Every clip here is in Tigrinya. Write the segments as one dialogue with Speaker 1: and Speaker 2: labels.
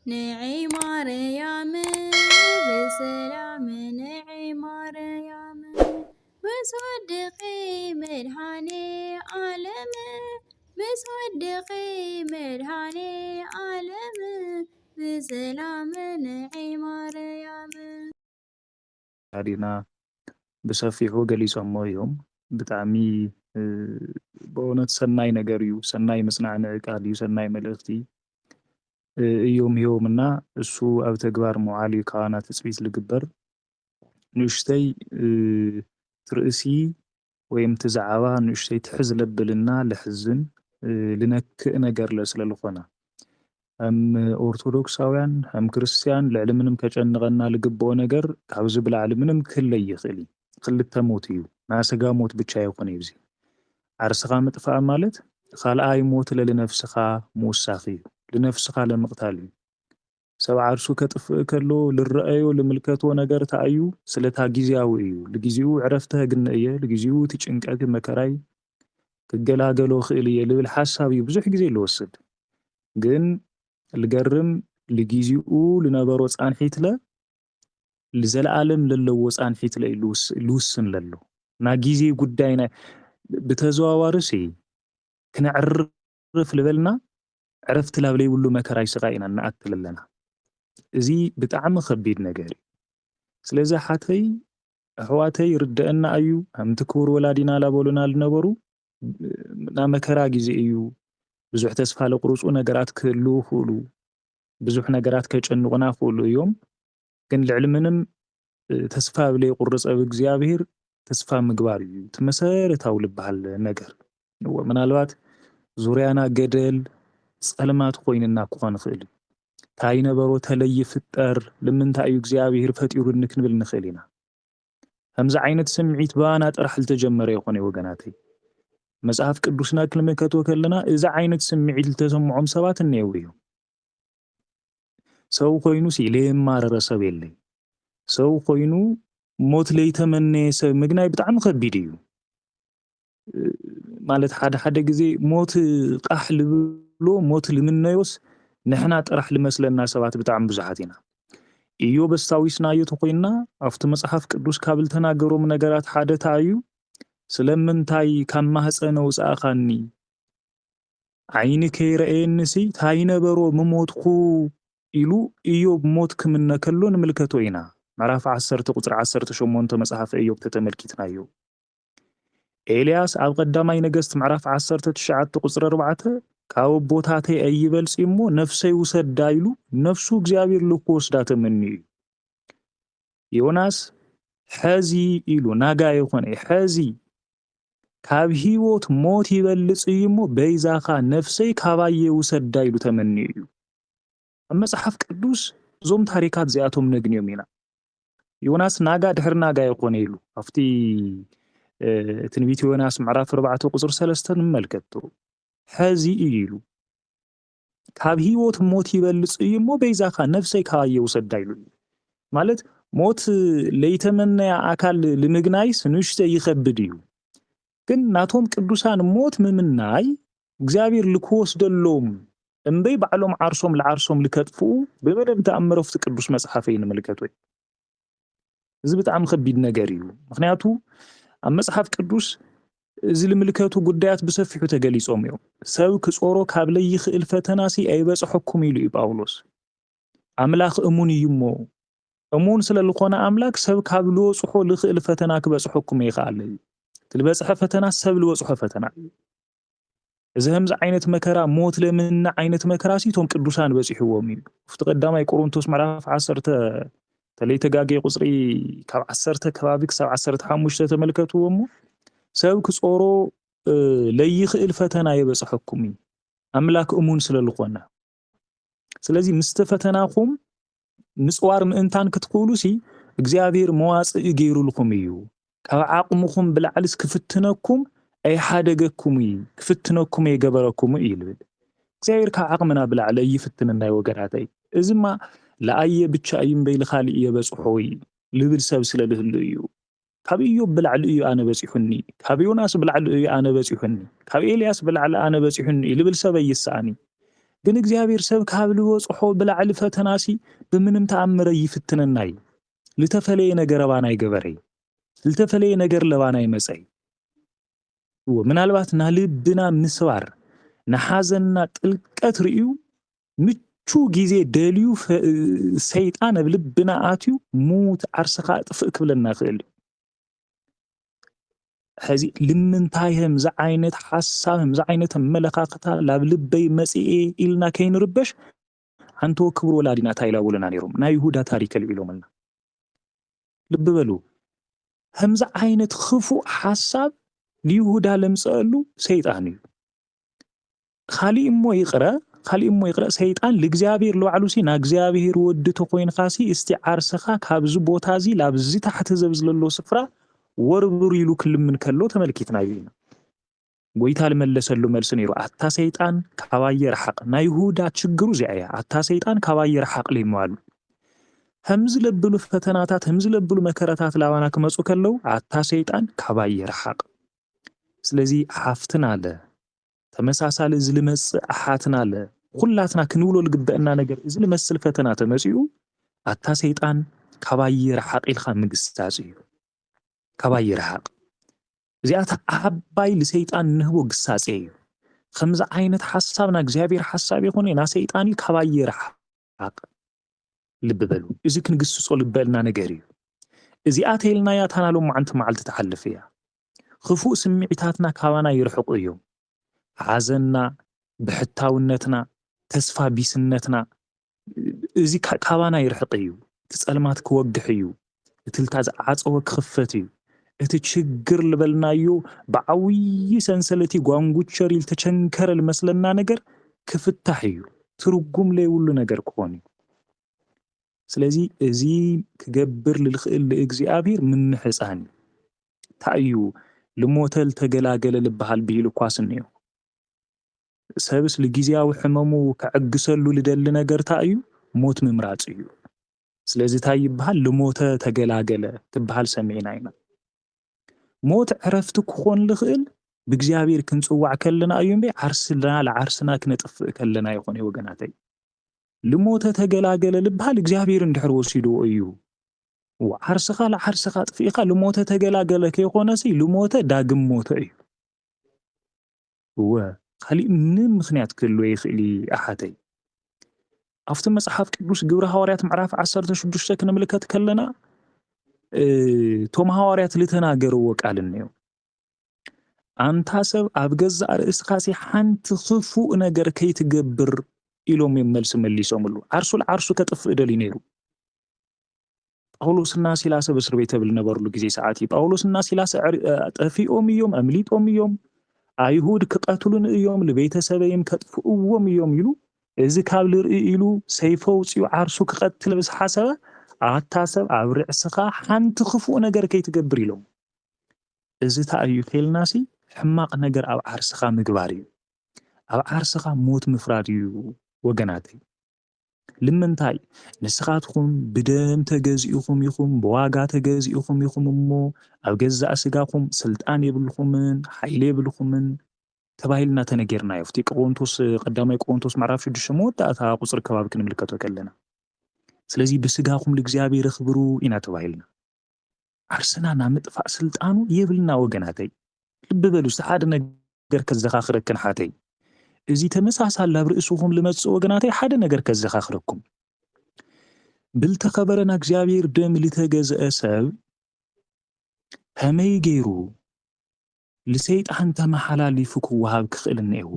Speaker 1: نعي مريم بسلام نعي مريم بصدقي مدحاني عالم بصدقي مدحاني عالم بسلام نعي مريم
Speaker 2: علينا بሰፊሑ ገሊፆሞ እዮም ብጣዕሚ በእውነት ሰናይ ነገር እዩ ሰናይ መጽናዕንዒ ቃል እዩ ሰናይ መልእኽቲ እዮም ሂቦምና እሱ ኣብ ተግባር መዋዕል እዩ ካባና ትጽቢት ዝግበር ንእሽተይ ትርእሲ ወይም ትዛዕባ ንእሽተይ ትሕዝ ለብልና ልሕዝን ልነክእ ነገር ስለዝኾነ أم أرثوذكساويان أم كريستيان لعلمنم كجنغنا لجبوا نجر عاوز بالعلمنم كل يخلي كل التموتيو ما سجى موت بتشاي وقنيبزي عرسخا متفاعل مالت خال أي موت لنفسخا موساخي لنفسخا لمقتالي سواء عرسو كتف كله للرأي ولملكته نجر تعيو سلتها جزياويو لجزيو عرفتها جنائية لجزيو تجنك مكراي كجلاجلو خيلية للحساب يبزح جزي الوسد جن الجرم لجيزيو لنبرو صان حيتله لزلعالم للو صان حيتله لوسن للو نا جيزي قداينا بتزواوارسي كنا عرف لبلنا عرفت لابلي ولو مكراي سغاينا نأكل لنا زي بتعم خبيد نجاري سلازا حاتي حواتي ردأنا أيو هم تكور ولادنا لابولنا لنبرو نا مكرا جيزي أيو بزح تسفى لقروسو نجرات كلو خلو بزح نجرات كجنغنا خلو يوم كن العلمنم تسفى بلي قرص أبو زيابير تسفى مقباري تمسير تاول بهالنجر هو من الوقت زوريانا جدل سألمات خويننا كوان خيلي تاينا برو تلي فتر لمن تايو زيابير فتيور نكنبل نخيلينا همزة عينة سمعيت بانات رحل تجمر يخوني وقناتي مصحف ቅዱስና ክልመከቶ ከለና እዛ ዓይነት ስምዒት ልተሰምዖም ሰባት እንየውዩ ሰው ኮይኑ ሲሌም ማረረሰብ የለይ ሰው ኮይኑ ሞት ለይተመነየ ሰብ ምግናይ ብጣዕሚ ከቢድ እዩ ማለት ሓደ ግዜ ሞት ቃሕ ልብሎ ሞት ልምነዮስ ንሕና ጥራሕ ልመስለና ሰባት ብጣዕሚ ብዙሓት ኢና እዩ በስታዊስናዮ ተኮይና ኣብቲ መጽሐፍ ቅዱስ ካብ ልተናገሮም ነገራት ሓደ ታዩ ስለምንታይ ካብ ማህፀነ ውፃእኻኒ ዓይኒ ከይረአየንሲ ታይ ነበሮ ምሞትኩ ኢሉ ኢዮብ ሞት ክምነ ከሎ ንምልከቶ ኢና ምዕራፍ 10 ቁጥሪ 18 መጽሐፍ ኢዮብ ተተመልኪትናዮ ኤልያስ ኣብ ቀዳማይ ነገሥት ምዕራፍ 19 ቁጥሪ 4 ካብ ቦታተይ ኣይበልጽ እሞ ነፍሰይ ውሰዳ ኢሉ ነፍሱ እግዚአብሔር ልክወስዳ ተመኒ ዮናስ ሕዚ ኢሉ ናጋ ይኾነ ሕዚ ካብ ህይወት ሞት ይበልጽ እሞ በይዛኻ ነፍሰይ ካባየ ውሰዳ ኢሉ ተመኒ እዩ ኣብ መጽሐፍ ቅዱስ ዞም ታሪካት ዚኣቶም ነግንዮም ኢና ዮናስ ናጋ ድሕር ናጋ ይኾነ ኢሉ ኣብቲ ትንቢት ዮናስ ምዕራፍ 4 ቁጥሪ 3 ንመልከቶ ሕዚ ኢሉ ካብ ህይወት ሞት ይበልጽ እሞ በይዛኻ ነፍሰይ ካባየ ውሰዳ ኢሉ ማለት ሞት ለይተመነያ አካል ልምግናይስ ንሽተ ይኸብድ እዩ ግን ናቶም ቅዱሳን ሞት ምምናይ እግዚአብሔር ልክወስደሎም እምበይ ባዕሎም ዓርሶም ለዓርሶም ልከጥፉ በበደም ተኣምረፍቲ ቅዱስ መጽሐፈይ ንመልከቶ እዚ ብጣዕሚ ከቢድ ነገር እዩ ምክንያቱ ኣብ መጽሐፍ ቅዱስ እዚ ልምልከቱ ጉዳያት ብሰፊሑ ተገሊጾም እዮም ሰብ ክጾሮ ካብ ለይኽእል ፈተናሲ ኣይበጽሐኩም ኢሉ ጳውሎስ አምላክ እሙን እዩሞ እሙን ስለልኾነ አምላክ ሰብ ካብ ልወጽሖ ልኽእል ፈተና ክበጽሐኩም ይኽአል ትልበጽሐ ፈተና ሰብ ልወጽሖ ፈተና እዚ همز ዓይነት መከራ ሞት ለምን ዓይነት መከራ ሲቶም ቅዱሳን በጽሕዎም እዩ ፍቲ ቀዳማይ ቆሮንቶስ ምዕራፍ 10 ተለይ ተጋገ ቁጽሪ ካብ 10 ከባቢ ክሳብ 15 ተመልከቱዎሞ ሰብ ክጾሮ ለይኽእል ፈተና ይበጽሐኩም አምላክ እሙን ስለልኾነ ስለዚህ ምስተ ፈተናኹም ምጽዋር ምእንታን ክትኩሉሲ እግዚአብሔር መዋጽእ ገይሩልኩም እዩ ካብ ዓቅሙኩም ብላዕልስ ክፍትነኩም አይ ሓደገኩም ክፍትነኩም የገበረኩም ይብል እግዚአብሔር ካብ ዓቅምና ብላዕለ ይፍትነና ወገራተይ እዝማ ለአየ ብቻ ይምበይ ለኻሊ የበጽሖይ ልብል ሰብ ስለልህሉ እዩ ካብ ኢዮብ ብላዕሊ እዩ ኣነ በጽሑኒ ካብ ዮናስ ብላዕሊ እዩ ኣነ በጽሑኒ ካብ ኤልያስ ብላዕሊ ኣነ በጽሑኒ ልብል ሰብ ይስኣኒ ግን እግዚአብሔር ሰብ ካብ ልወጽሖ ብላዕሊ ፈተናሲ ብምንም ተኣምረ ይፍትነና እዩ ልተፈለየ ነገር ባና ይገበረይ ልተፈለየ ነገር ለባና ይመጸይ ምናልባት ናልብና ምስባር ናሓዘንና ጥልቀት ርእዩ ምቹ ጊዜ ደልዩ ሰይጣን ብልብና ኣትዩ ሙት ዓርስኻ ጥፍእ ክብለና ክእል ሕዚ ልምንታይ ህምዚ ዓይነት ሓሳብ ህምዚ ዓይነት መለኻኽታ ላብ ልበይ መጺኤ ኢልና ከይንርበሽ አንቶ ክብር ወላዲና ታይላውለና ነይሮም ናይ ይሁዳ ታሪክ ልቢሎምና ልብ በሉ ህምዚ ዓይነት ክፉእ ሓሳብ ሊይሁዳ ለምጸሉ ሰይጣን እዩ ካሊእ እሞ ይቕረ ሰይጣን ለእግዚአብሔር ለባዕሉሲ ና እግዚአብሔር ወዲ ተኮይንካሲ እስቲ ዓርስኻ ካብዚ ቦታዚ ላብዚ ታሕቲ ዘብዝለሎ ስፍራ ወርብር ኢሉ ክልምን ከሎ ተመልኪትና ይልና ጎይታ ልመለሰሉ መልስ ነይሩ አታ ሰይጣን ካባየ ረሓቅ ናይ ይሁዳ ችግሩ ዚያ አታ ሰይጣን ካባየ ረሓቅ ለይማሉ همز لبلو فتناتات همز لبلو مكراتات لاوانا كمصو كلو عتا شيطان كباي رحق سلازي حافتنا له تمساسال زلمص احاتنا له كلاتنا كنولو لغبئنا ነገር زلمصل فتنات مسيو عتا شيطان كباي رحق الخا مغستاصي كباي رحق زيات عباي لشيطان نهبو غساصي خمز عينت حسابنا እግዚአብሔር حساب يكون نا شيطاني كباي رحق ልብ በሉ እዚ ክንግስጾ ልበልና ነገር እዩ እዚ ኣተይልና ያ ታናሎ ማዓንተ ማዓልተ ተሐልፍ ያ خفوء ስምዒታትና ካባና ይርሕቁ እዮም ሓዘንና ብሕታውነትና ተስፋ ቢስነትና እዚ ካባና ይርሕቅ እዩ ትጸልማት ክወግሕ እዩ እትልታዝ ዓጸወ ክኽፈት እዩ እቲ ችግር ልበልናዮ ብዓውይ ሰንሰለቲ ጓንጉቸር ይልተቸንከረ ልመስለና ነገር ክፍታሕ እዩ ትርጉም ለይውሉ ነገር ክኾን እዩ ስለዚህ እዚ ክገብር ልልኽእል ለእግዚአብሔር ምን ሕፃን ታዩ ልሞተል ተገላገለ ልበሃል ቢሉ ኳስንዮ ሰብስ ለጊዜያዊ ሕመሙ ከዕግሰሉ ልደል ነገር ታዩ ሞት ምምራጽ እዩ ስለዚህ ታይ ይባሃል ልሞተ ተገላገለ ትባሃል ሰሜና ኢና ሞት ዕረፍት ክኾን ልኽእል በእግዚአብሔር ክንጽዋዕ ከለና እዩም በይ ዓርስና ለዓርስና ክነጥፍ ከለና ይኾን ወገናተይ لموتة تجلاجل لبهال إجابير ندحر وسيدو أيو وعرسخا لعرسخا طفيقا لموتة تجلاجل كي خونسي لموتة داقم موتة أيو هو خلي من مخنيات كله يخلي أحدي أفتم مصحف كبروس جورا هواريات معرف عصرت شدوش سكن ملكات كلنا توم هواريات لتناجروا وقالنيو أنت حسب أبجز أرسخاسي حنت خفو نجر كي تجبر ኢሎም የመልስ መልሶምሉ ዓርሱ ከጥፍ እደል ይነሩ ጳውሎስና ሲላስ በእስር ቤት ተብል ነበርሉ ጊዜ ሰዓት ጳውሎስና ሲላስ ጠፊኦም እዮም አምሊጦም እዮም አይሁድ ከቀትሉን እዮም ለቤተሰበይም ከጥፍኡዎም እዮም ይሉ እዚ ካብ ልርኢ ኢሉ ሰይፈው ጽዩ ዓርሱ ከቀትል በስ ሐሰበ አታሰብ አብርዕስኻ ሓንቲ ክፉእ ነገር ከይትገብር ኢሎም እዚ ታዩ ፈልናሲ ሕማቅ ነገር ኣብ ዓርስኻ ምግባር እዩ ኣብ ዓርስኻ ሞት ምፍራድ እዩ ወገናተይ ልምንታይ ንስኻትኩም ብደም ተገዚኡኩም ይኹም በዋጋ ተገዚኡኩም ይኹም እሞ ኣብ ገዛእ ስጋኩም ስልጣን ይብልኩምን ኃይል ይብልኩምን ተባሂልና ተነገርና ይፍቲ ቆሮንቶስ ቀዳማይ ቆሮንቶስ ምዕራፍ 6 መወዳእታ ቁጽር ከባቢ ክንምልከቶ ከለና ስለዚህ በስጋኩም ለእግዚአብሔር ክብሩ ኢና ተባሂልና ዓርስና ናምጥፋእ ስልጣኑ ይብልና ወገናተይ ልብ በሉ ሓደ ነገር ከዘኻኽረከን ሓተይ እዚ ተመሳሳል ላብርእሱኹም ልመጽ ወገናተይ ሓደ ነገር ከዘኻኽረኩም ብልተኸበረና እግዚአብሔር ደም ልተገዘአ ሰብ ከመይ ገይሩ ለሰይጣን ተመሓላሊፉ ክወሃብ ክኽእል ነይሩ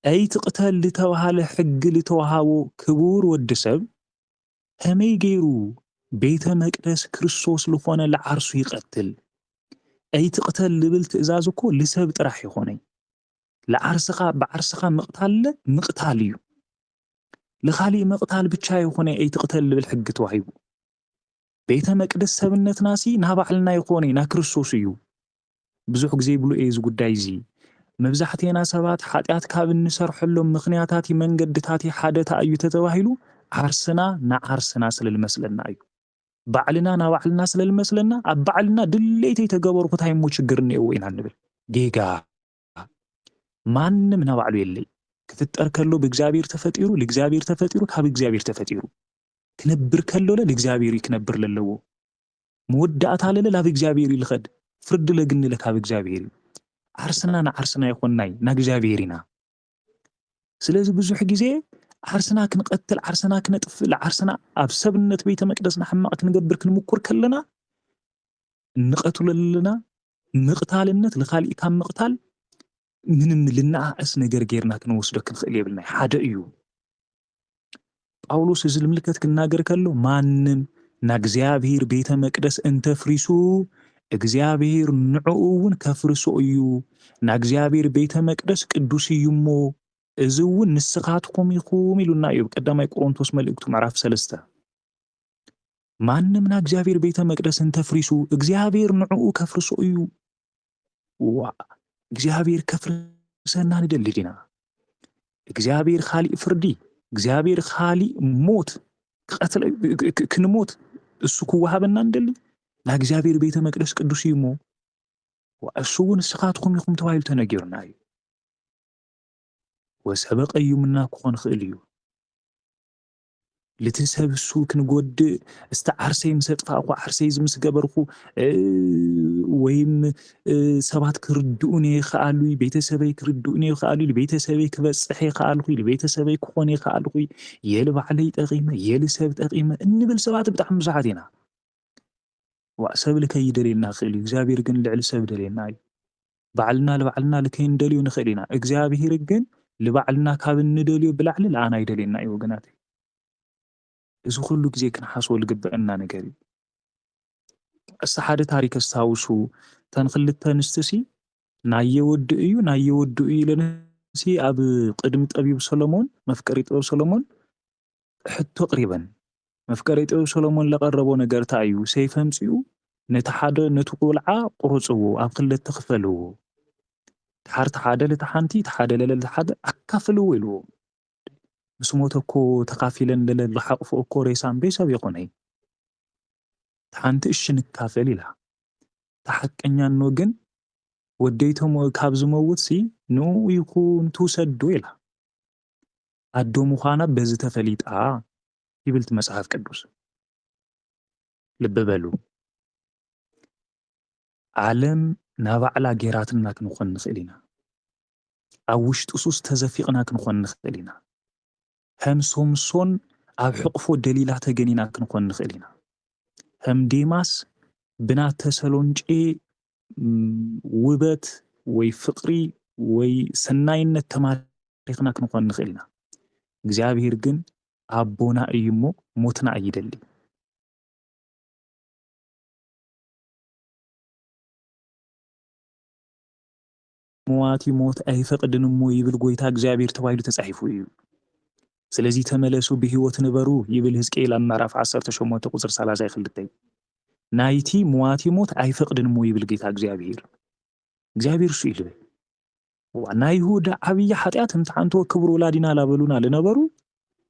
Speaker 2: ኣይ ትቕተል ልተባሃለ ሕጊ ልተዋሃቦ ክቡር ወዲ ሰብ ከመይ ገይሩ ቤተ መቅደስ ክርስቶስ ልኾነ ለዓርሱ ይቐትል ኣይ ትቕተል ልብል ትእዛዝ እኮ ልሰብ ጥራሕ ይኾነይ ለዓርስኻ በዓርስኻ መቕታል እዩ ለኻሊ መቕታል ብቻ ይኾነ ኣይ ትቕተል ልብል ሕጊ ተዋሂቡ ቤተ መቅደስ ሰብነትናሲ ናባዕልና ይኾነ ና ክርስቶስ እዩ ብዙሕ ጊዜ ብሉ እዚ ጉዳይ እዚ መብዛሕትኤና ሰባት ኃጢአት ካብ እንሰርሐሎም ምኽንያታት መንገድታት ሓደ ታዩ ተተባሂሉ ዓርስና ንዓርስና ስለልመስለና እዩ ባዕልና ናባዕልና ስለልመስለና ኣብ ባዕልና ድሌተይ ተገበርኩ ታይሞ ችግር ነይዎ ኢና ንብል ጌጋ ማንም ናባዕሉ የለይ ክፍጠር ከሎ ብእግዚአብሔር ተፈጢሩ ለእግዚአብሔር ተፈጢሩ ካብ እግዚአብሔር ተፈጢሩ ክነብር ከሎ ለእግዚአብሔር ይክነብር ለለዎ መወዳእታ ለለ ላብ እግዚአብሔር ይልኸድ ፍርድ ለግን ለካብ እግዚአብሔር ዓርስና ንዓርስና ይኾንናይ ናእግዚአብሔር ኢና ስለዚህ ብዙሕ ግዜ ዓርስና ክንቀትል ዓርስና ክነጥፍእ ለዓርስና ኣብ ሰብነት ቤተ መቅደስና ሕማቕ ክንገብር ክንምኩር ከለና ንቐትለልና ምቕታልነት ለኻሊእ ካብ ምቕታል ምንም ልናኣስ ነገር ጌርና ክንወስዶ ክንኽእል የብልና ሓደ እዩ ጳውሎስ እዚ ልምልከት ክናገር ከሎ ማንም ናእግዚአብሔር ቤተ መቅደስ እንተፍሪሱ እግዚአብሔር ንዕኡ እውን ከፍርሶ እዩ ናእግዚአብሔር ቤተ መቅደስ ቅዱስ እዩ እሞ እዚ እውን ንስኻትኩም ኢኹም ኢሉና እዩ ቀዳማይ ቆሮንቶስ መልእክቱ ምዕራፍ 3 ማንም ናእግዚአብሔር ቤተ መቅደስ እንተፍሪሱ እግዚአብሔር ንዕኡ ከፍርሶ እዩ እግዚአብሔር ከፍርሰና ንደሊ ዲና እግዚአብሔር ኻሊእ ፍርዲ እግዚአብሔር ኻሊእ ሞት ክንሞት እሱ ክወሃበና ንደሊ ናእግዚአብሔር ቤተ መቅደስ ቅዱስ እዩ እሞ እሱ እውን ንስኻትኩም ኢኹም ተባሂሉ ተነጊሩና እዩ ወሰበቀ እዩምና ክኾን ክእል እዩ ልትሰብሱ ክንጎድእ እስቲ ዓርሰይ ምስ ኣጥፋእኹ ዓርሰይ ምስ ገበርኹ ወይም ሰባት ክርድኡኒ ይኽኣሉ ቤተሰበይ ክርድኡኒ ይኽኣሉ ቤተሰበይ ክበፅሕ ይኽኣልኹ ቤተሰበይ ክኾን ይኽኣልኹ የሊ ባዕለይ ጠቒመ የሊ ሰብ ጠቒመ እንብል ሰባት ብጣዕሚ ብዙሓት ኢና ሰብ ልከይደልየልና ክእል እዩ እግዚአብሔር ግን ልዕሊ ሰብ ደልየና እዩ ባዕልና ለባዕልና ልከይንደልዩ ንኽእል ኢና እግዚአብሔር ግን ለባዕልና ካብ እንደልዮ ብላዕሊ ለኣና ይደልየና እዩ ወገናት እዚ ኩሉ ግዜ ክንሓስቦ ልግበአና ነገር እዩ እስቲ ሓደ ታሪክ ኣስታውሱ ተን ክልተ ኣንስትሲ ናየወድ እዩ ኢለንሲ ኣብ ቅድሚ ጠቢብ ሰሎሞን መፍቀሪ ጥበብ ሰሎሞን ሕቶ ቅሪበን መፍቀሪ ጥበብ ሰሎሞን ለቀረቦ ነገር ታ እዩ ሰይፍ ኣምፂኡ ነቲ ሓደ ነቲ ቁልዓ ቁርፅዎ ኣብ ክልተ ክፈልዎ ተሓርቲ ሓደ ለቲ ሓንቲ ተሓደ ለለ ሓደ ኣካፍልዎ ኢልዎ ምስ ሞተ እኮ ተካፊለን ለለ ዝሓቕፎ እኮ ሬሳን ቤተሰብ ይኾነይ ሓንቲ እሺ ንካፈል ኢላ ተሓቀኛኖ ግን ወደይቶም ካብ ዝመውት ሲ ንኡ ይኹን ትውሰዱ ኢላ ኣዶ ምዃና በዚ ተፈሊጣ ይብልቲ መጽሓፍ ቅዱስ ልብ በሉ ዓለም ናባዕላ ጌራትና ክንኾን ንኽእል ኢና ኣብ ውሽጢ ሱስ ተዘፊቕና ክንኾን ንኽእል ኢና ከም ሶምሶን ኣብ ሕቕፎ ደሊላ ተገኒና ክንኾን ንኽእል ኢና ከም ዴማስ ብናተ ሰሎንጬ ውበት ወይ ፍቕሪ ወይ ሰናይነት ተማሪኽና ክንኾን ንኽእል ኢና እግዚአብሔር ግን ኣቦና እዩ እሞ ሞትና ኣይደሊ ሞዋቲ ሞት ኣይፈቅድን እሞ ይብል ጎይታ እግዚአብሔር ተባሂሉ ተጻሒፉ እዩ ስለዚ ተመለሱ ብህይወት ንበሩ ይብል ሕዝቅኤል ኣብ ምዕራፍ 18 ቁጥር 32 ናይቲ ሞዋቲ ሞት ኣይፈቅድን እሞ ይብል ጌታ እግዚአብሔር እሱ ይልበል ናይ ይሁዳ ዓብይ ኃጢአት እምታንቶ ክብሩ ወላዲና ላበሉና ለነበሩ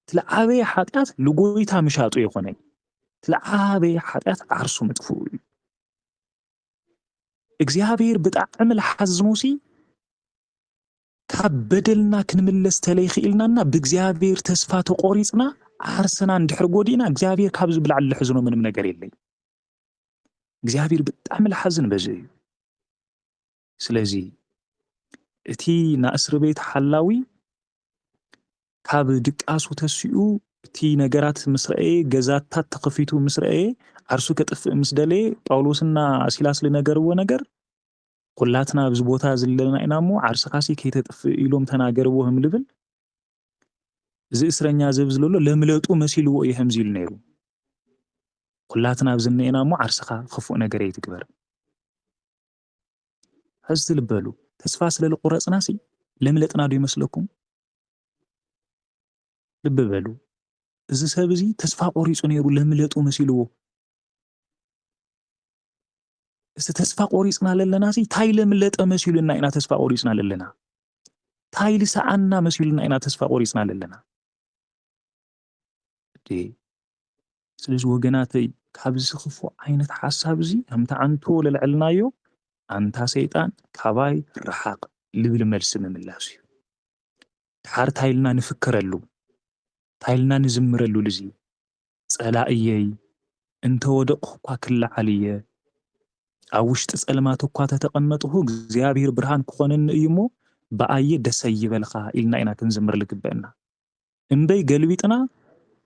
Speaker 2: ትለዓበየ ኃጢአት ለጎይታ ምሻጡ ይኾነይ ትለዓበየ ኃጢአት ዓርሱ መጥፉ እግዚአብሔር ብጣዕሚ ለሐዝሙሲ ካብ በደልና ክንምለስ ተለይኽኢልናና ብእግዚአብሔር ተስፋ ተቆሪጽና ዓርስና እንድሕር ጎዲና እግዚአብሔር ካብ ዝብላዕ ልሕዝኖ ምንም ነገር የለይ እግዚአብሔር ብጣዕሚ ለሐዝን በዚ እዩ ስለዚ እቲ ናእስር ቤት ሓላዊ ካብ ድቃሱ ተሲኡ እቲ ነገራት ምስረኤ ገዛታት ተኸፊቱ ምስረኤ ዓርሱ ከጥፍእ ምስ ደለየ ጳውሎስና ሲላስ ለነገርዎ ነገር ኩላትና ኣብዚ ቦታ ዘለና ኢና እሞ ዓርስኻሲ ከይተጥፍእ ኢሎም ተናገርዎህም ልብል እዚ እስረኛ ዘብዝለሎ ለምለጡ መሲልዎ እዩ ህምዚ ኢሉ ነይሩ ኩላትና ኣብዚ ነና እሞ ዓርስኻ ክፉእ ነገር ኣይትግበር ሕዝቲ ልበሉ ተስፋ ስለልቁረጽናሲ ለምለጥና ዶ ይመስለኩም ልብ በሉ እዚ ሰብ እዚ ተስፋ ቆሪጹ ነይሩ ለምለጡ መሲልዎ እስቲ ተስፋ ቆሪጽና ለለና ሲ ታይ ለምለጠ መሲሉና ኢና ተስፋ ቆሪጽና ለለና ታይ ልሰዓና መሲሉና ኢና ተስፋ ቆሪጽና ለለና ስለዚ ወገናተይ ካብዚ ክፉእ ዓይነት ሓሳብ እዚ ከምታ አንቶ ለልዕልናዮ አንታ ሰይጣን ካባይ ረሓቅ ልብል መልሲ ምምላስ እዩ ድሓር ታይልና ንፍከረሉ ታይልና ንዝምረሉ ልዚ ጸላእየይ እንተወደቕኹ እኳ ክለዓል እየ ኣብ ውሽጢ ጸልማት እኳ ተተቐመጥኹ እግዚኣብሔር ብርሃን ክኾነኒ እዩ እሞ በኣየ ደሰ ይበልኻ ኢልና ኢና ክንዝምር ልግበአና እምበይ ገልቢጥና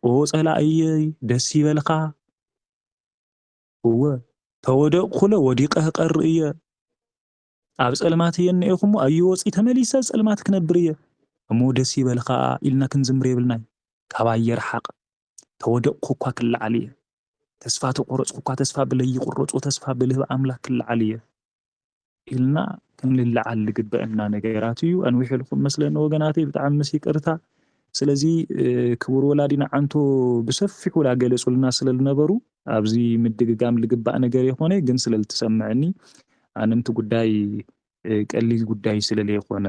Speaker 2: ኦ ጸላእየይ ደስ ይበልኻ እወ ተወደቕኩለ ወዲቐህ ቀር እየ ኣብ ጸልማት እየ እኒአኹ እሞ ኣይወፂ ተመሊሰ ጸልማት ክነብር እየ እሞ ደስ ይበልኻ ኢልና ክንዝምር የብልናይ ካብ ኣየርሓቕ ተወደቕኩ እኳ ክለዓል እየ ተስፋ ተቆረጽኩ እኳ ተስፋ ብለይ ይቁረጹ ተስፋ ብልህብ ኣምላክ ክለዓል እየ ኢልና ክንልለዓል ልግበአና ነገራት እዩ ኣንዊሕ ኢልኩም መስለኒ ወገናተይ ብጣዕሚ ምስ ይቅርታ ስለዚ ክቡር ወላዲና ዓንቶ ብሰፊሑ ላገለጹልና ስለልነበሩ ኣብዚ ምድግጋም ልግባእ ነገር የኾነ ግን ስለልትሰምዐኒ ኣነምቲ ጉዳይ ቀሊል ጉዳይ ስለለይኮነ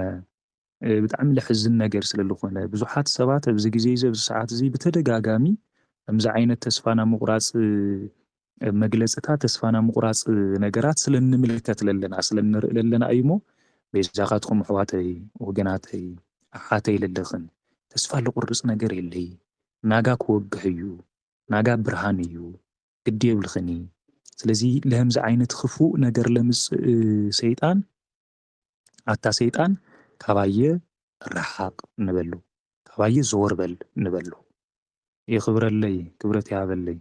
Speaker 2: ብጣዕሚ ልሕዝን ነገር ስለልኾነ ብዙሓት ሰባት ኣብዚ ግዜ እዚ ኣብዚ ሰዓት እዚ ብተደጋጋሚ ከምዚ ዓይነት ተስፋና ምቁራጽ መግለጽታት ተስፋና ምቁራጽ ነገራት ስለንምልከት ለለና ስለንርኢ ለለና እዩ እሞ ቤዛኻትኩም ኣሕዋተይ ወገናተይ ኣሓተይ ለለኽን ተስፋ ልቁርጽ ነገር የለይ ናጋ ክወግሕ እዩ ናጋ ብርሃን እዩ ግዲ የብልኽኒ ስለዚ ለምዚ ዓይነት ክፉእ ነገር ለምጽእ ሰይጣን ኣታ ሰይጣን ካባየ ርሓቕ ንበሉ ካባየ ዘወር በል ንበሉ ይኽብረለይ ክብረት ያበለይ